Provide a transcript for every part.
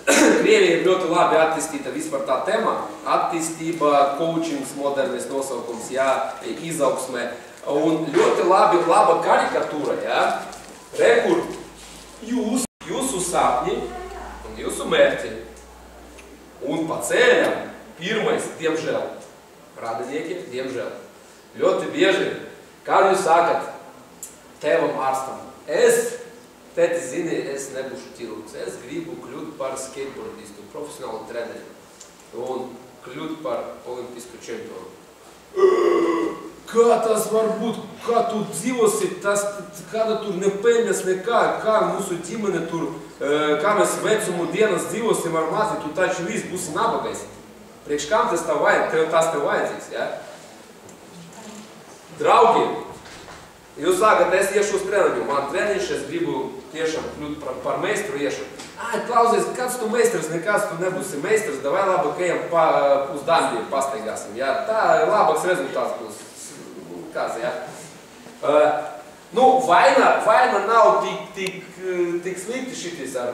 Krievija ir ļoti labi attīstīta vispār tā tēma. Attīstība, coachings, modernis nosaukums, jā, izaugsmē. Un ļoti laba karikatūra, jā. Rekur jūsu sapņi un jūsu mērķi. Un pa ceļam pirmais, diemžēl, radinieki, diemžēl. Ļoti bieži, kad jūs sakat tēvam ārstam, tēti zini, es nebūšu ķirurgs, es gribu kļūt par skateboardistu, profesionālu treneri un kļūt par olimpisku čempionu. Kā tas var būt? Kā tu dzīvosi? Kāda tur nepēļņas nekā? Kā mūsu ģimene tur, kā mēs vecumu dienas dzīvosim ar mazi? Tu taču viss būsi nabagais. Priekš kam tas tev vajadzīgs, jā? Draugi, jūs sakat, es iešu uz treniņu. Man treniņš, es gribu tiešām kļūt par meistru iešu. Klausies, kāds tu meistrs, nekāds tu nebūsi meistrs, davai labāk ejam uz Dambiju pastaigāsim, jā? Tā labāks rezultāts būs. Kāds, jā? Vaina nav tik slikti šitis ar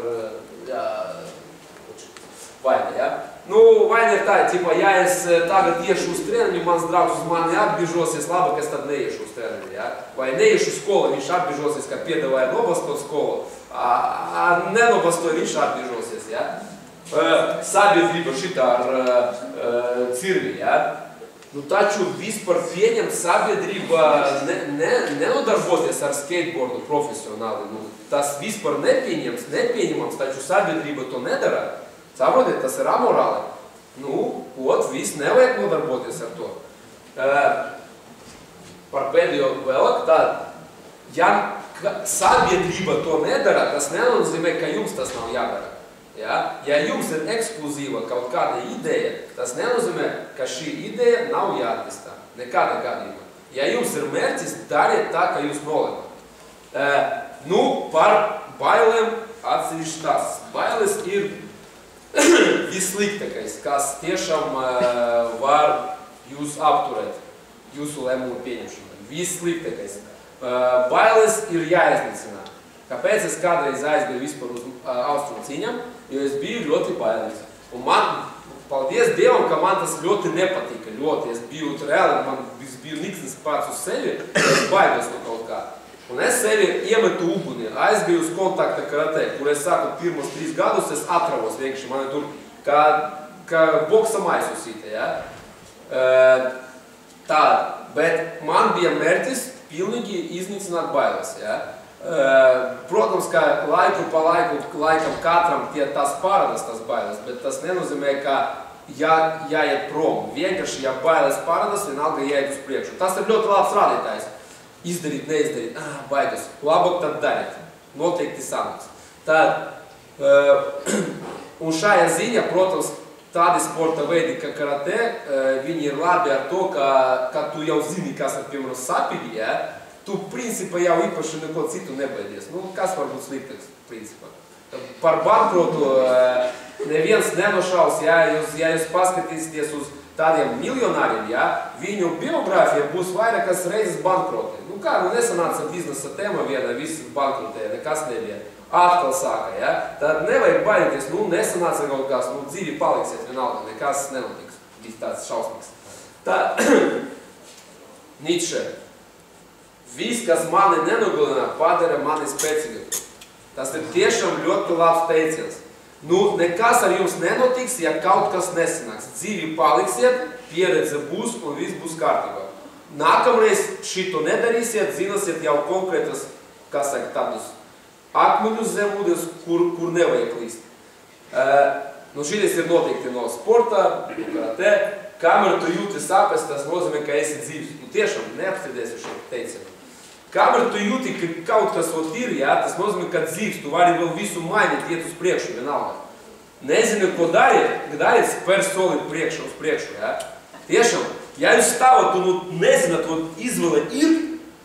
vaina, jā? Vaina ir tā, ja es tagad iešu uz treniņu, mans draugs uz mani atbiežosies, labāk es tad neiešu uz treniņu, jā? Vai neiešu skolu, viņš atbiežosies, ka piedāvāja nobastot skolu, nenobastoja, viņš atbiežosies, jā? Sabiedrība šitā ar cirvi, jā? Taču vispār pieņemt sabiedrība nenodarboties ar skateboardu profesionāli. Tas vispār nepieņemams, taču sabiedrība to nedara. Saprotiet, tas ir amorāli. Viss nevajag nodarboties ar to. Par pēdējo vēlāk tādu. Ja sabiedrība to nedara, tas nenozīmē, ka jums tas nav jādara. Ja jums ir ekskluzīva kaut kāda ideja, tas nenozīmē, ka šī ideja nav jāattīstā. Nekādā gadījumā. Ja jums ir mērķis, dariet tā, ka jūs nolemat. Par bailēm atsevišķi tās. Bailes ir vissliktākais, kas tiešām var jūs apturēt, jūsu lēmumu pieņemšanu. Vissliktākais. Bailes ir jāiznīcinā. Kāpēc es kādreiz aizgāju vispār uz austrumu cīņām? Jo es biju ļoti bailīgs. Un man, paldies Dievam, ka man tas ļoti nepatika. Es biju reāli, man bija niksnis pats uz sevi, es baidos no kaut kā. Un es sevi iemetu uguni, aizgāju uz kontakta karate, kur es saku, pirmos 3 gadus es atravos vienkārši. Man ir tur kā boksa maisusīte, jā. Tā, bet man bija mērķis pilnīgi iznīcināt bailes, jā. Protams, ka laiku pa laikam katram tās paradas tas bailes, bet tas nenozīmē, ka jāiet prom. Vienkārši, ja bailes paradas, vienalga jāiet uz priekšu. Tas ir ļoti labs rādītājs. Izdarīt, neizdarīt, baidos. Labāk tad darīt. Noteikti sanāks. Un šajā ziņā, protams, tādi sporta veidi, kā karate, viņi ir labi ar to, ka tu jau zini, kas ir, piemēram, sapīgi, ja? Tu, principā, jau īpaši neko citu nebaidies. Kas var būt sliktāks, principā? Par bankrotu neviens nenošaus, ja jūs paskatīsieties uz tādiem miljonāriem, ja, viņu biogrāfija būs vairākas reizes bankroti. Nesanāca biznesa tēma viena, visi bankrotēja, nekas nebija. Atkal sāka, ja? Tad nevajag baidīties, nesanāca kaut kas, dzīvi paliksiet vienalga, nekas nenotiks. Viss tāds šausmīgs. Nietzsche. Viss, kas mani nenogalina, padara mani spēcīgāku. Tas ir tiešām ļoti labs teiciens. Nekas ar jums nenotiks, ja kaut kas nesanāks. Dzīvi paliksiet, pieredze būs un viss būs kārtībā. Nākamreiz šito nedarīsiet, zināsiet jau konkrētas, tādus akmeņus zem ūdens, kur nevajag klīst. Šitais ir noteikti no sporta, karate. Kamēr tu jūti sāpes, tas nozīmē, ka esi dzīves. Tiešām neapstrīdēsi šo teicienu. Kamēr tu jūti, ka kaut kas ir, tas nozīmē, ka dzīves, tu vari vēl visu mainīt, iet uz priekšu, vienalga. Nezinu, ko dariet, spēr soli priekšu, uz priekšu, jā. Tiešām, ja jūs stāvat un nezināt, izvēle ir,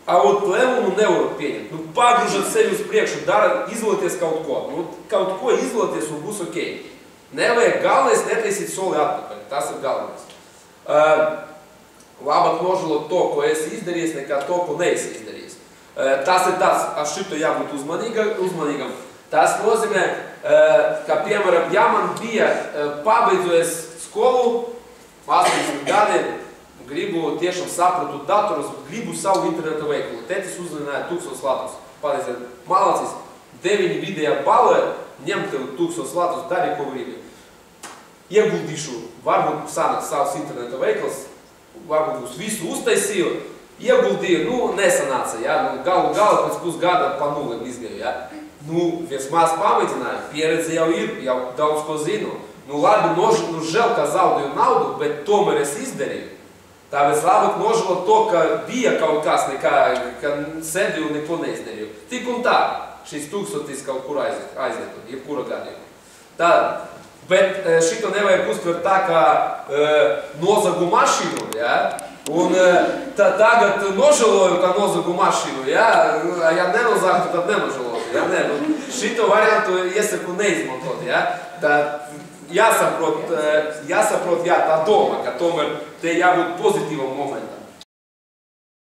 a lēmumu nevarat pieņemt. Pagružat sevi uz priekšu, izvēlēties kaut ko. Kaut ko izvēlēties un būs ok. Nevajag galvenais netaisīt soli atpakaļ, tas ir galvenais. Labāk nožēlot to, ko esi izdarījis, nekā to, ko neesi izdarījis. Tas ir tāds, ar šito jābūt uzmanīgam. Tas nozīmē, Ka piemēram, ja man bija pabeidzojies skolu, 18 gadi, gribu tiešām sapratu datorus, gribu savu internetu veikalu. Tetis uzrunāja 1000 latus. Paldies, malacis, 9 vidējā balē, ņem tev 1000 latus, dari, ko gribi. Ieguldīšu, varbūt sanāks savs internetu veikals, varbūt būs visu uztaisīju, ieguldīju, nu, nesanāca, ja, nu, galu pēc pusgada pa nulēm izgāju, ja. Nu, vismaz pamēģināju, pieredze jau ir, jau daudz ko zinu. Nu, labi, nu, žēl, ka zaudēju naudu, bet tomēr es izdarīju. Tāpēc labāk nožēlot to, ka bija kaut kas, nekā, ka sēdīju un neko neizdarīju. Tik un tā, šis 1000 kaut kur aiziet, jebkura gadījumā. Tā, bet šito nevajag uztvert tā kā nozagu mašīnu, ja? Un tagad nožēloju, ka nozagu mašīnu, ja? Ja nenozagtu, tad nenožēloju, ja? Ne, nu, šito variantu iesaku neizmantot, ja? Tā, jāsaprot, jā, tā doma, ka tomēr te jābūt pozitīvam momentam.